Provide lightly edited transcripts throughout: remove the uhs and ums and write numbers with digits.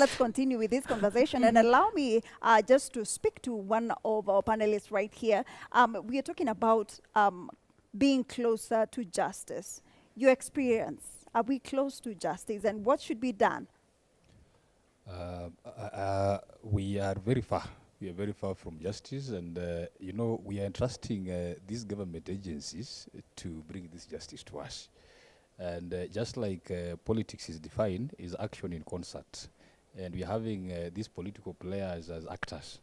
let's continue with this conversation and allow me just to speak to one of our panelists right here. We are talking about being closer to justice. Your experience, are we close to justice, and what should be done? We are very far. We are very far from justice, and we are entrusting these government agencies to bring this justice to us. And just like politics is defined, is action in concert, and we are having these political players as actors.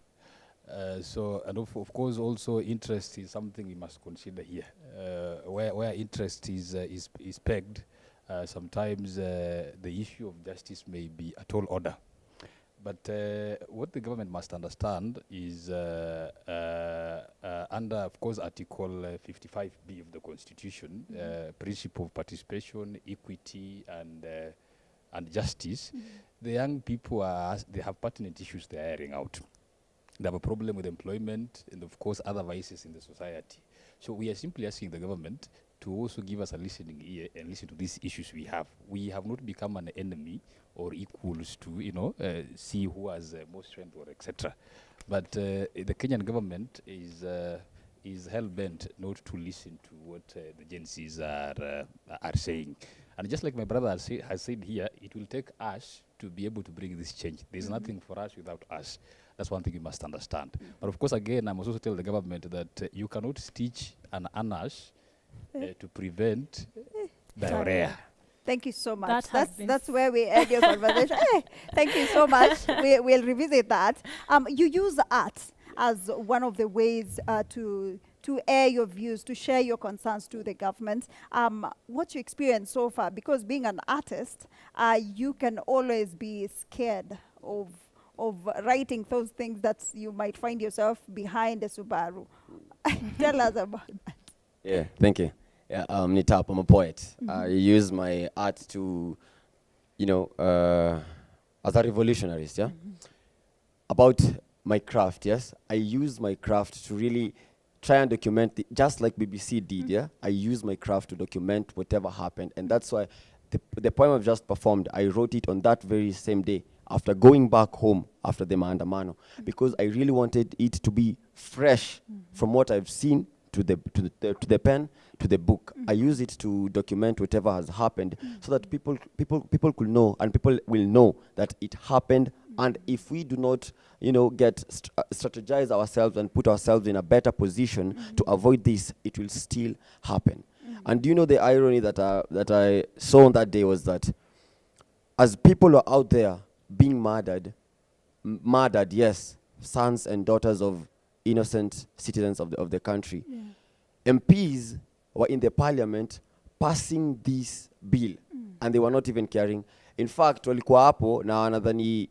And of course, also interest is something we must consider here. Where interest is pegged, sometimes the issue of justice may be a tall order. But what the government must understand is under, of course, Article 55B of the Constitution, principle of participation, equity, and justice. The young people they have pertinent issues they are airing out. They have a problem with employment and, of course, other vices in the society. So we are simply asking the government to also give us a listening ear and listen to these issues we have. We have not become an enemy or equals to, see who has more strength or etc. But the Kenyan government is hell-bent not to listen to what the agencies are saying. And just like my brother has said here, it will take us to be able to bring this change. There's nothing for us without us. That's one thing you must understand. But of course, again, I must also tell the government that you cannot stitch an anus to prevent diarrhea. Thank you so much. That's where we end your conversation. Thank you so much. We'll revisit that. You use art as one of the ways to air your views, to share your concerns to the government. What's your experience so far? Because being an artist, you can always be scared of writing those things that you might find yourself behind a Subaru. Tell us about that. Yeah, thank you. Yeah, Nitap, I'm a poet. I use my art to, as a revolutionarist, yeah? About my craft, yes? I use my craft to really try and document, just like BBC did, yeah? I use my craft to document whatever happened. And that's why the poem I've just performed, I wrote it on that very same day, after going back home after the maandamano, because I really wanted it to be fresh from what I've seen to the pen, to the book. I use it to document whatever has happened, so that people could know, and people will know that it happened. And if we do not, strategize ourselves and put ourselves in a better position to avoid this, it will still happen. And the irony that I saw on that day was that, as people are out there being murdered, yes, sons and daughters of innocent citizens of the country. MPs were in the parliament passing this bill, and they were not even caring. In fact, walikuwa hapo na wanadhani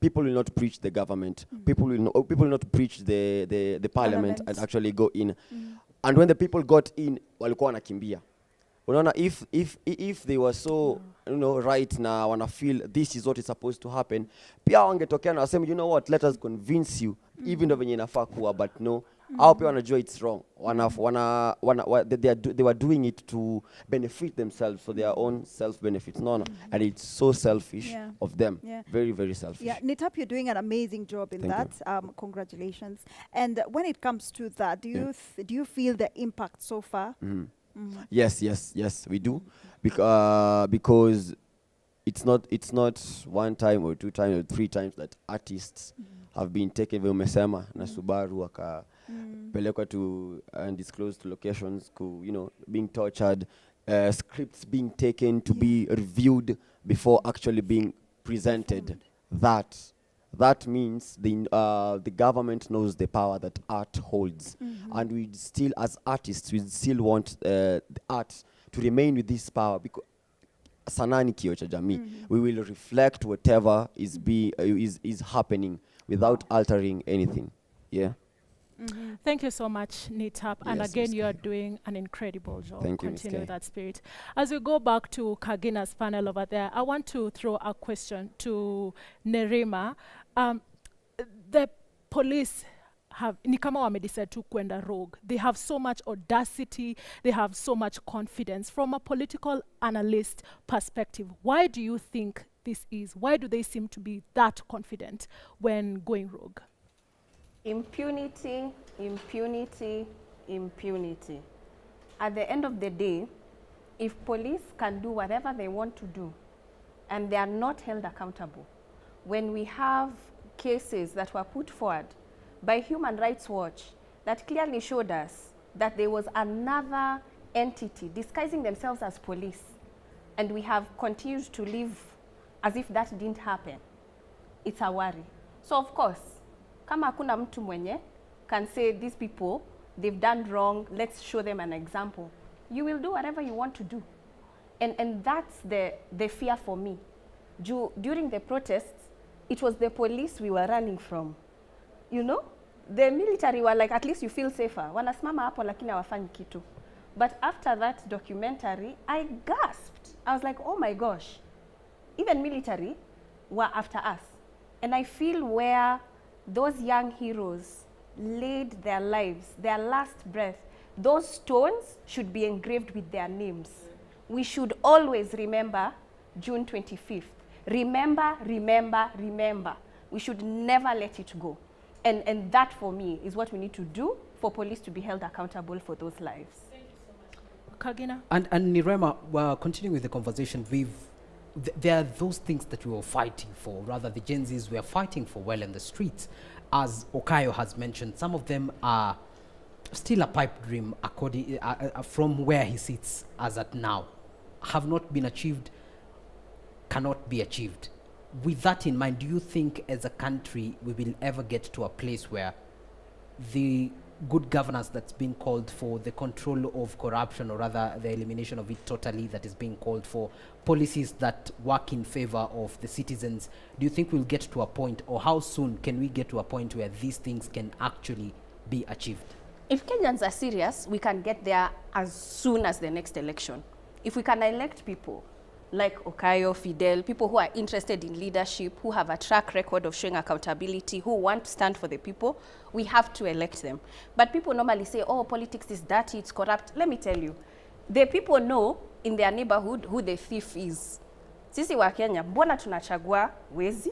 people will not preach the government. People will not preach the parliament and actually go in. And when the people got in, walikuwa wanakimbia. Unaona, if they were so right na wana feel this is what is supposed to happen, pia wangetokea na waseme, you know what, let us convince you, even though venye inafaa kuwa, but no, au pia wanajua it's wrong. They were doing it to benefit themselves for their own self-benefits. No. And it's so selfish of them. Very, very selfish. Yeah, Nitap, you're doing an amazing job in that. Congratulations. And when it comes to that, do you feel the impact so far? Yes, we do, because it's not one time or two times or three times that artists have been taken umesema na Subaru wakapelekwa to undisclosed locations, being tortured, scripts being taken to be reviewed before actually being presented. That means the government knows the power that art holds. And we still, as artists, we still want the art to remain with this power, because sanaa ni kioo cha jamii. We will reflect whatever is happening without altering anything. Yeah. Thank you so much, Nitap. And again, you are doing an incredible job. Thank you, Continue that spirit. As we go back to Kagina's panel over there, I want to throw a question to Nerima. The police ni kama wamedecide tu kwenda rogue. They have so much audacity, they have so much confidence. From a political analyst perspective, why do you think this is? Why do they seem to be that confident when going rogue? Impunity, impunity, impunity. At the end of the day, if police can do whatever they want to do and they are not held accountable, when we have cases that were put forward by Human Rights Watch that clearly showed us that there was another entity disguising themselves as police, and we have continued to live as if that didn't happen, it's a worry. So of course, kama hakuna mtu mwenye can say these people, they've done wrong, let's show them an example, you will do whatever you want to do. And that's the fear for me. During the protests, it was the police we were running from. You know, the military were like, at least you feel safer. Wanasimama hapo lakini hawafanyi kitu. But after that documentary, I gasped. I was like, oh my gosh, even military were after us. And I feel where those young heroes laid their lives, their last breath, those stones should be engraved with their names. We should always remember June 25th. Remember, remember, remember. We should never let it go. And that for me is what we need to do for police to be held accountable for those lives. Thank you so much. Kagina? And Nirema, continuing with the conversation, there are those things that we were fighting for, rather the Gen Zs were fighting for well in the streets. As Okayo has mentioned, some of them are still a pipe dream according, from where he sits as at now, have not been achieved, cannot be achieved. With that in mind, do you think as a country we will ever get to a place where the good governance that's been called for, the control of corruption, or rather the elimination of it totally that is being called for, policies that work in favor of the citizens, do you think we'll get to a point, or how soon can we get to a point where these things can actually be achieved? If Kenyans are serious, we can get there as soon as the next election. If we can elect people like Okayo, Fidel, people who are interested in leadership, who have a track record of showing accountability, who want to stand for the people, we have to elect them. But people normally say, oh, politics is dirty, it's corrupt. Let me tell you, the people know in their neighborhood who the thief is. Sisi wa Kenya, mbona tunachagua wezi?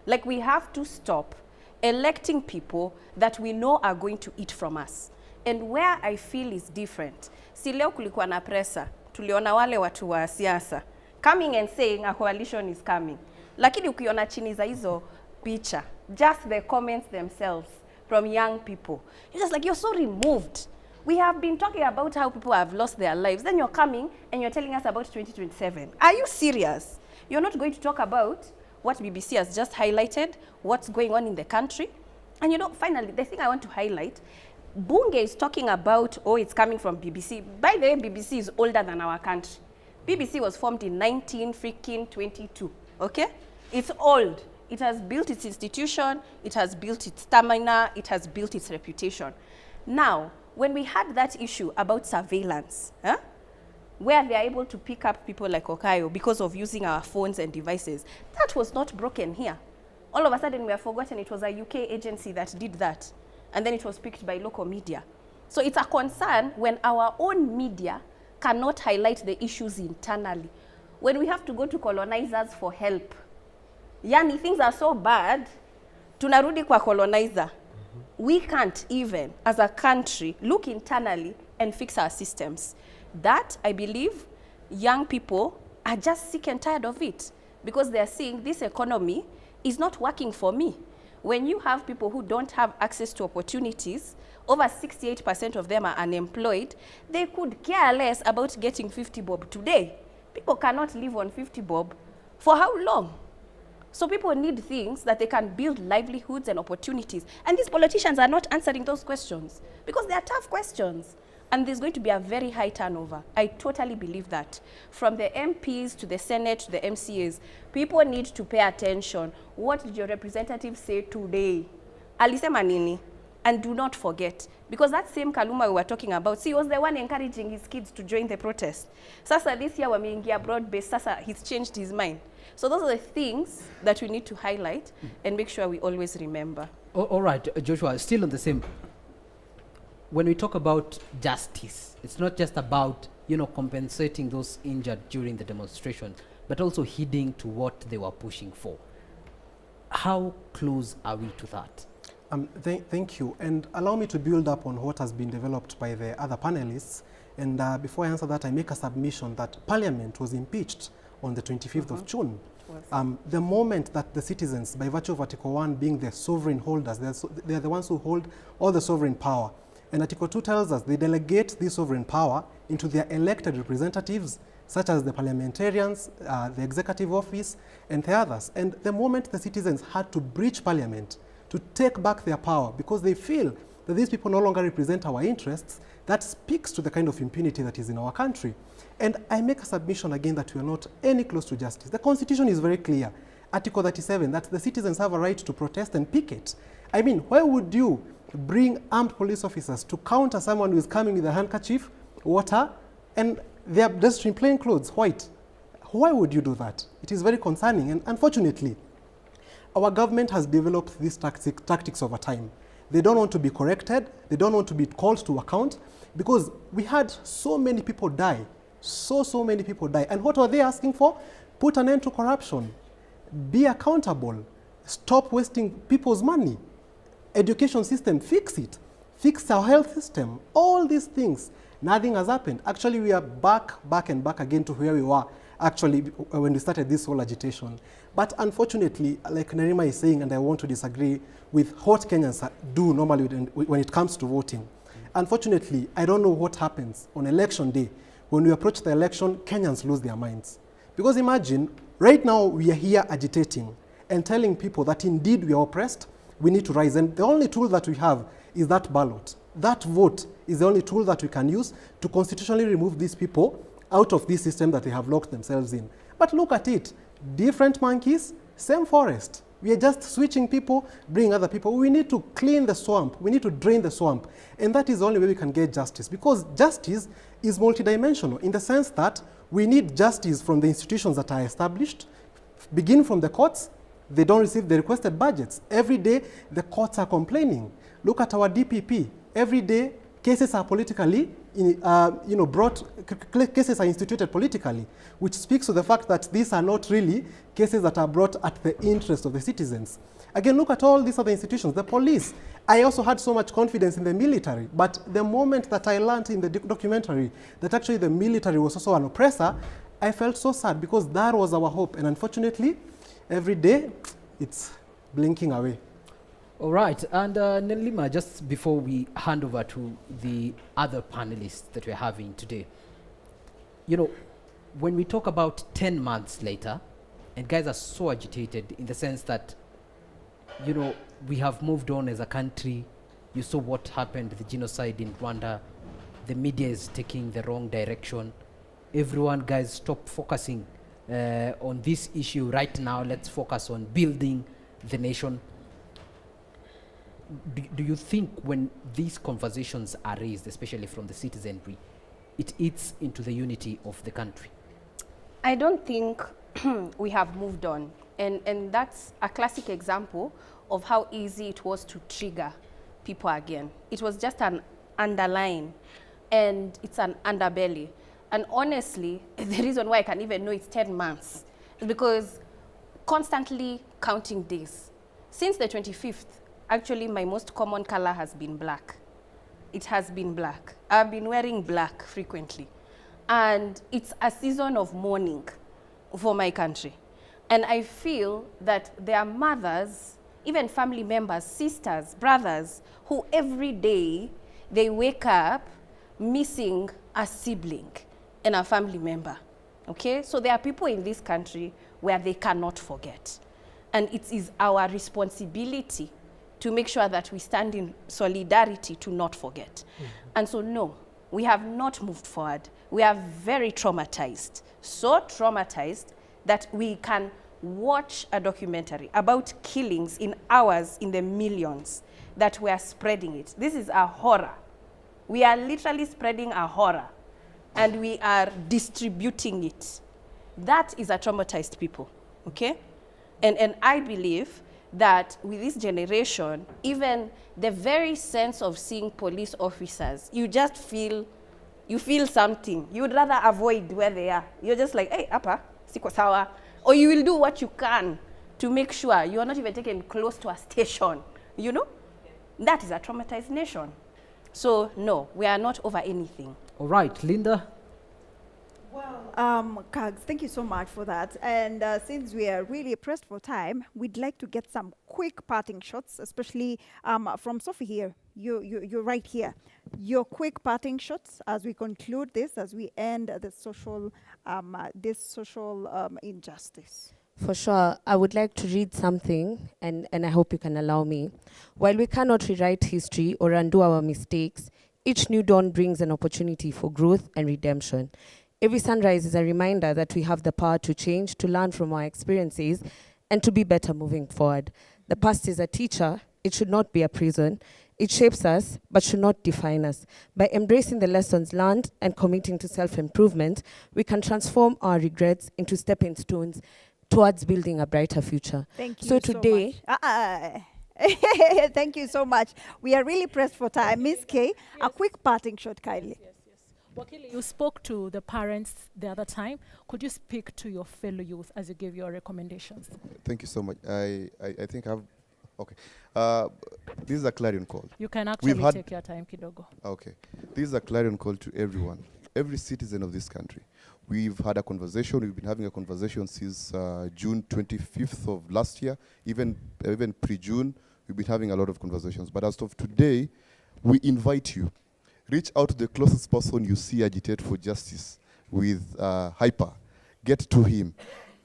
Like, we have to stop electing people that we know are going to eat from us. And where I feel is different, si leo kulikuwa na presa, tuliona wale watu wa siasa coming and saying a coalition is coming. Lakini ukiona chini za hizo picha, just the comments themselves from young people, it's just like, you're so removed. We have been talking about how people have lost their lives. Then you're coming and you're telling us about 2027. Are you serious? You're not going to talk about what BBC has just highlighted, what's going on in the country. And you know, finally, the thing I want to highlight, Bunge is talking about, oh, it's coming from BBC. By the way, BBC is older than our country. BBC was formed in 1922, okay? It's old. It has built its institution, it has built its stamina, it has built its reputation. Now, when we had that issue about surveillance, where they are able to pick up people like Okayo because of using our phones and devices, that was not broken here. All of a sudden, we have forgotten it was a UK agency that did that, and then it was picked by local media. So it's a concern when our own media cannot highlight the issues internally. When we have to go to colonizers for help, yani things are so bad, tunarudi kwa colonizer. We can't even, as a country, look internally and fix our systems. That, I believe, young people are just sick and tired of it because they are seeing this economy is not working for me. When you have people who don't have access to opportunities, over 68% of them are unemployed, they could care less about getting 50 bob today. People cannot live on 50 bob for how long? So people need things that they can build livelihoods and opportunities. And these politicians are not answering those questions because they are tough questions. And there's going to be a very high turnover. I totally believe that. From the MPs to the Senate to the MCAs, people need to pay attention. What did your representative say today? Alisema nini? And do not forget, because that same Kaluma we were talking about, he was the one encouraging his kids to join the protest. Sasa this year wameingia broad-based, sasa he's changed his mind. So those are the things that we need to highlight and make sure we always remember. All right, Joshua, still on the same. When we talk about justice, it's not just about, compensating those injured during the demonstration. but also heeding to what they were pushing for. How close are we to that? Thank you. And allow me to build up on what has been developed by the other panelists. And before I answer that, I make a submission that Parliament was impeached on the 25th of June. The moment that the citizens, by virtue of Article 1 being the sovereign holders, they are the ones who hold all the sovereign power. And Article 2 tells us they delegate this sovereign power into their elected representatives, such as the parliamentarians, the executive office, and the others. And the moment the citizens had to breach Parliament to take back their power because they feel that these people no longer represent our interests, that speaks to the kind of impunity that is in our country. And I make a submission again that we are not any close to justice. The Constitution is very clear, Article 37, that the citizens have a right to protest and picket. I mean, why would you bring armed police officers to counter someone who is coming with a handkerchief, water, and they are dressed in plain clothes, white? Why would you do that? It is very concerning, and unfortunately, our government has developed these tactics over time. They don't want to be corrected, they don't want to be called to account, because we had so many people die, so many people die. And what are they asking for? Put an end to corruption, be accountable, stop wasting people's money, education system, fix it, fix our health system, all these things. Nothing has happened. Actually, we are back and back again to where we were actually when we started this whole agitation. But unfortunately, like Nerima is saying, and I want to disagree with what Kenyans do normally when it comes to voting. Unfortunately, I don't know what happens on election day. When we approach the election, Kenyans lose their minds. Because imagine, right now we are here agitating and telling people that indeed we are oppressed, we need to rise. And the only tool that we have is that ballot. That vote is the only tool that we can use to constitutionally remove these people out of this system that they have locked themselves in. But look at it, different monkeys, same forest. We are just switching people, bringing other people. We need to clean the swamp. We need to drain the swamp. And that is the only way we can get justice, because justice is multidimensional in the sense that we need justice from the institutions that are established, begin from the courts. They don't receive the requested budgets. Every day, the courts are complaining. Look at our DPP. Every day, cases are politically, cases are instituted politically, which speaks to the fact that these are not really cases that are brought at the interest of the citizens. Again, look at all these other institutions, the police. I also had so much confidence in the military, but the moment that I learned in the documentary that actually the military was also an oppressor, I felt so sad because that was our hope. And unfortunately, every day, it's blinking away. All right, and Nelima, just before we hand over to the other panelists that we're having today, you know, when we talk about 10 months later, and guys are so agitated in the sense that, you know, we have moved on as a country. You saw what happened, the genocide in Rwanda. The media is taking the wrong direction. Everyone, guys, stop focusing on this issue right now. Let's focus on building the nation. Do you think when these conversations are raised, especially from the citizenry, it eats into the unity of the country? I don't think we have moved on. And that's a classic example of how easy it was to trigger people again. It was just an underline, and it's an underbelly. And honestly, the reason why I can even know it's 10 months is because constantly counting days. Since the 25th, actually, my most common color has been black. It has been black. I've been wearing black frequently. And it's a season of mourning for my country. And I feel that there are mothers, even family members, sisters, brothers, who every day they wake up missing a sibling and a family member. Okay? So there are people in this country where they cannot forget. And it is our responsibility to make sure that we stand in solidarity to not forget. And so no, we have not moved forward. We are very traumatized, so traumatized that we can watch a documentary about killings in hours in the millions that we are spreading it. This is a horror. We are literally spreading a horror and we are distributing it. That is a traumatized people, okay? And I believe that with this generation, even the very sense of seeing police officers, you feel something. You would rather avoid where they are. You're just like, hey, Appa, siko sawa, or you will do what you can to make sure you are not even taken close to a station, you know? That is a traumatized nation. So no, we are not over anything. All right, Linda. Kags, thank you so much for that. And since we are really pressed for time, we'd like to get some quick parting shots, especially from Sophie here. You're right here. Your quick parting shots as we conclude this, as we end the social, this social injustice. For sure, I would like to read something, and I hope you can allow me. While we cannot rewrite history or undo our mistakes, each new dawn brings an opportunity for growth and redemption. Every sunrise is a reminder that we have the power to change, to learn from our experiences, and to be better moving forward. The past is a teacher. It should not be a prison. It shapes us, but should not define us. By embracing the lessons learned and committing to self-improvement, we can transform our regrets into stepping stones towards building a brighter future. Thank you so today, thank you so much. We are really pressed for time. Miss K, a quick parting shot, kindly. Yes. Wakili, you spoke to the parents the other time. Could you speak to your fellow youth as you gave your recommendations? Thank you so much. I think I've... Okay. This is a clarion call. You can actually take your time, kidogo. Okay. This is a clarion call to everyone, every citizen of this country. We've had a conversation. We've been having a conversation since June 25th of last year. Even pre-June, we've been having a lot of conversations. But as of today, we invite you. Reach out to the closest person you see agitate for justice with hyper. Get to him.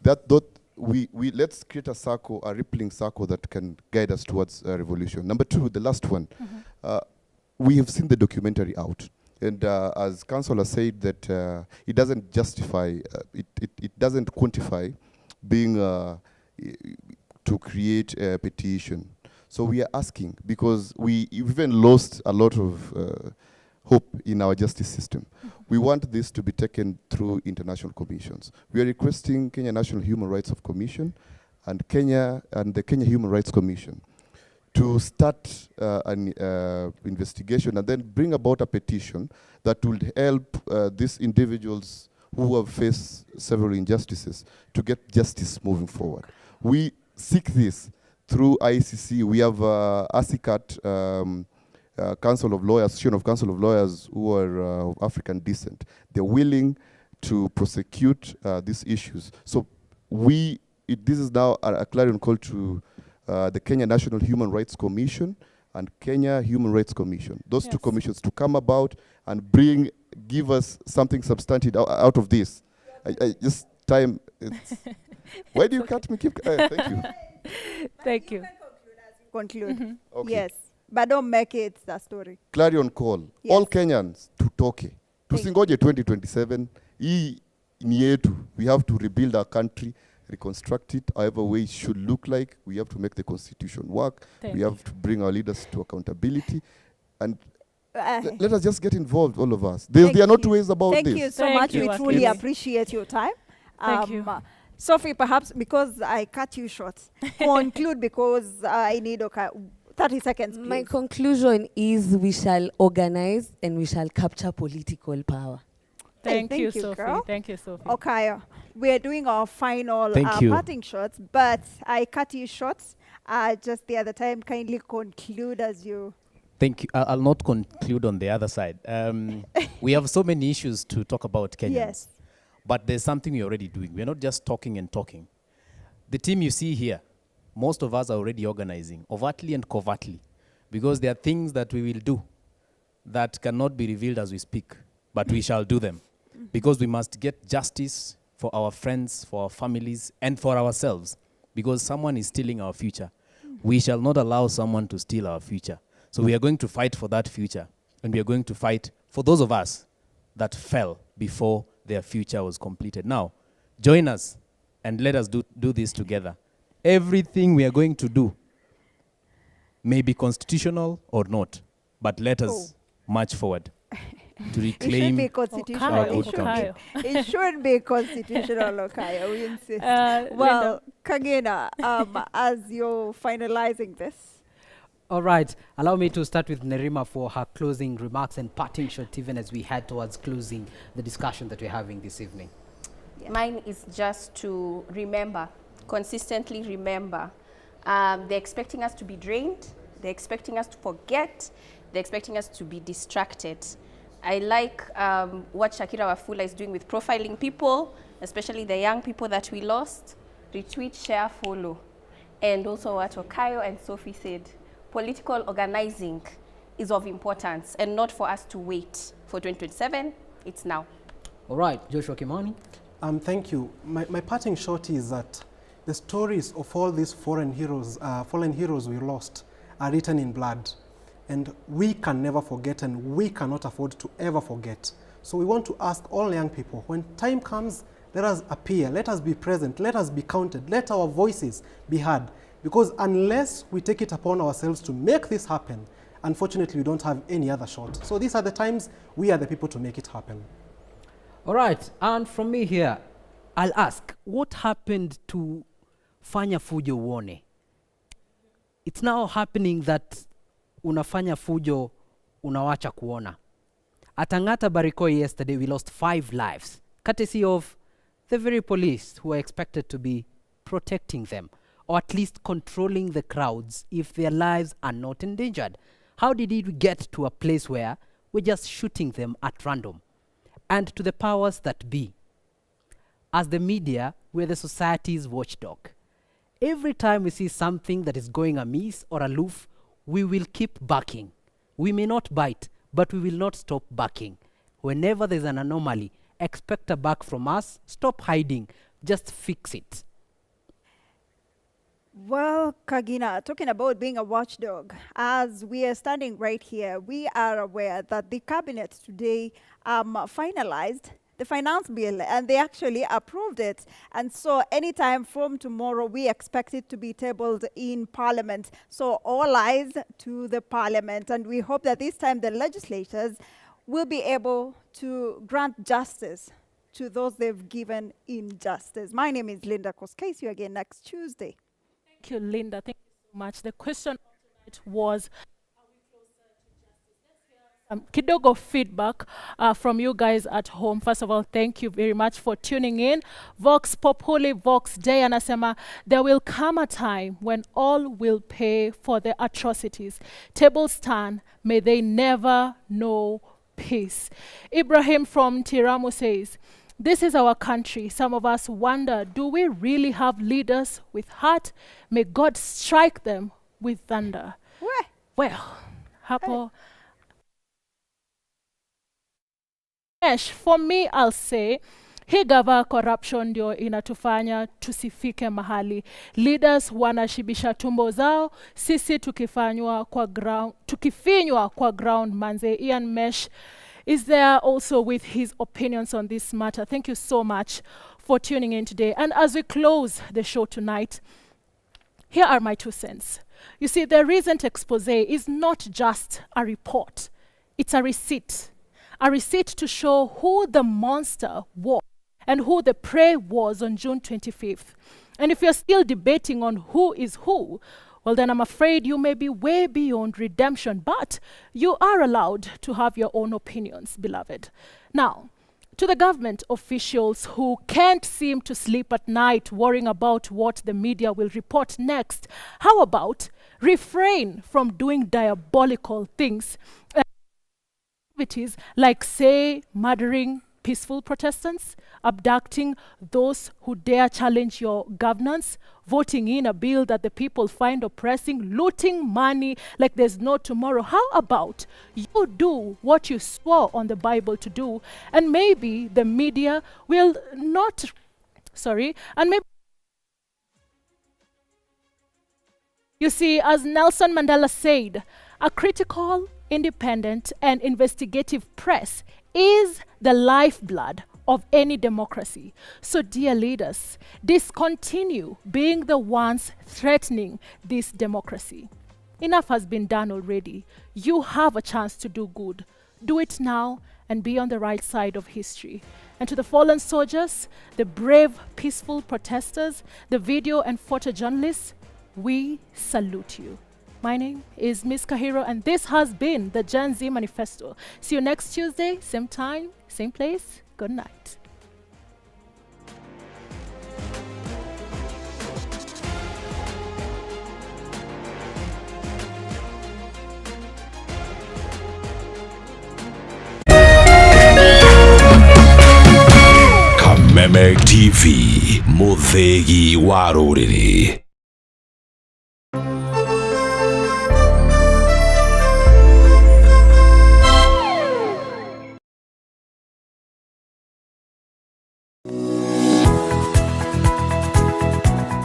Let's create a circle, a rippling circle that can guide us towards a revolution. Number two, the last one. We have seen the documentary out. And as Councillor said, that it doesn't justify, it doesn't quantify being to create a petition. So we are asking, because we even lost a lot of hope in our justice system. We want this to be taken through international commissions. We are requesting Kenya National Human Rights Commission and the Kenya Human Rights Commission to start an investigation and then bring about a petition that will help these individuals who have faced several injustices to get justice moving forward. We seek this through ICC. We have ASICAT, Council of Lawyers, Association of Council of Lawyers who are of African descent. They're willing to prosecute these issues. So this is now a clarion call to the Kenya National Human Rights Commission and Kenya Human Rights Commission. Those two commissions to come about and give us something substantive out of this. Just time. Why do you cut me? Thank you. Thank you. Conclude. Okay. Yes. But don't make it the story. Clarion call. Yes. All Kenyans tutoke. Tusingoje 2027. Hii ni yetu. We have to rebuild our country, reconstruct it, however way it should look like. We have to make the constitution work. We have to bring our leaders to accountability. And let us just get involved, all of us. There are no two ways about this. Thank you so much. We truly appreciate your time. Thank you. Sophie, perhaps because I cut you short, conclude because I need 30 seconds, please. My conclusion is we shall organize and we shall capture political power. Thank you, Sophie. Girl. Thank you, Sophie. Okay, we're doing our final parting shots, but I cut you short just the other time. Kindly conclude as you... Thank you. I'll not conclude on the other side. We have so many issues to talk about, Kenyans. Yes. But there's something we're already doing. We're not just talking and talking. The team you see here, most of us are already organizing, overtly and covertly, because there are things that we will do that cannot be revealed as we speak, but we shall do them, because we must get justice for our friends, for our families, and for ourselves, because someone is stealing our future. We shall not allow someone to steal our future. So we are going to fight for that future, and we are going to fight for those of us that fell before their future was completed. Now, join us and let us do this together. Everything we are going to do may be constitutional or not, but let us march forward to reclaim our good country. It should be constitutional, Okaya, we insist. Well, Kagina, as you're finalizing this. All right, allow me to start with Nerima for her closing remarks and parting shot, even as we head towards closing the discussion that we're having this evening. Yeah. Mine is just to remember, consistently remember. They're expecting us to be drained. They're expecting us to forget. They're expecting us to be distracted. I like what Shakira Wafula is doing with profiling people, especially the young people that we lost. Retweet, share, follow. And also what Okayo and Sophie said, political organizing is of importance and not for us to wait for 2027. It's now. All right, Joshua Kimani. Thank you. My parting shot is that the stories of all these fallen heroes we lost are written in blood. And we can never forget, and we cannot afford to ever forget. So we want to ask all young people, when time comes, let us appear, let us be present, let us be counted, let our voices be heard. Because unless we take it upon ourselves to make this happen, unfortunately, we don't have any other shot. So these are the times we are the people to make it happen. All right, and from me here, I'll ask, what happened to Fanya Fujo Uone? It's now happening that unafanya fujo, unawacha kuona. At Angata Barikoi yesterday, we lost 5 lives, courtesy of the very police who are expected to be protecting them, or at least controlling the crowds if their lives are not endangered. How did we get to a place where we're just shooting them at random? And to the powers that be, as the media, we're the society's watchdog. Every time we see something that is going amiss or aloof, we will keep barking. We may not bite, but we will not stop barking. Whenever there's an anomaly, expect a bark from us. Stop hiding. Just fix it. Well, Kagina, talking about being a watchdog, as we are standing right here, we are aware that the cabinet today finalized the finance bill, and they actually approved it. And so anytime from tomorrow, we expect it to be tabled in Parliament. So all eyes to the Parliament. And we hope that this time the legislators will be able to grant justice to those they've given injustice. My name is Linda Koskei. See you again next Tuesday. Thank you, Linda. Thank you so much. The question tonight was, kidogo feedback from you guys at home. First of all, thank you very much for tuning in. Vox Populi, Vox Day, anasema, there will come a time when all will pay for the atrocities. Tables turn, may they never know peace. Ibrahim from Tiramu says, this is our country. Some of us wonder, do we really have leaders with heart? May God strike them with thunder. Well, hapo. For me, I'll say, hii gava corruption ndio inatufanya tusifike mahali. Leaders wanashibisha tumbo zao, sisi tukifinywa kwa ground manze. Ian Mesh is there also with his opinions on this matter. Thank you so much for tuning in today. And as we close the show tonight, here are my 2 cents. You see, the recent expose is not just a report, it's a receipt. A receipt to show who the monster was and who the prey was on June 25th. And if you're still debating on who is who, well, then I'm afraid you may be way beyond redemption, but you are allowed to have your own opinions, beloved. Now, to the government officials who can't seem to sleep at night worrying about what the media will report next, how about refrain from doing diabolical things? Activities like, say, murdering peaceful protestants, abducting those who dare challenge your governance, voting in a bill that the people find oppressing, looting money like there's no tomorrow. How about you do what you swore on the Bible to do, and maybe the media will not, and maybe. You see, as Nelson Mandela said, a critical, independent, and investigative press is the lifeblood of any democracy. So, dear leaders, discontinue being the ones threatening this democracy. Enough has been done already. You have a chance to do good. Do it now and be on the right side of history. And to the fallen soldiers, the brave, peaceful protesters, the video and photojournalists, we salute you. My name is Miss Kahiro, and this has been the Gen Z Manifesto. See you next Tuesday, same time, same place. Good night. TV muthegi wa ruriri.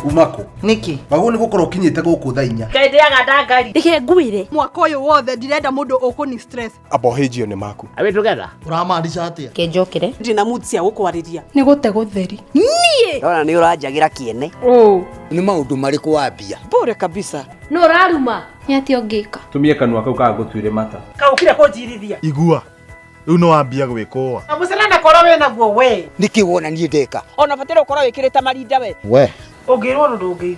Umako niki bagu ni gukora ukinyite guku thainya kaithiaga ndangari reke nguire mwaka uyu wothe ndirenda mundu ukuni stress abohejio ni maku awe together uramaanisha atia kenjokire ndina mood cia gukwariria ni gute gutheri nie ona ni uranjagira kiene ni maundu mariku wambia bure kabisa no raruma ni ati ongika tumie kanua kau ka gutwire mata kaukire kunjirithia igua riu no wambia gwikoa amucana kora we naguo we niki wona nie ndeka ona batira ukora wikirite marinda we we ungirwo ndungi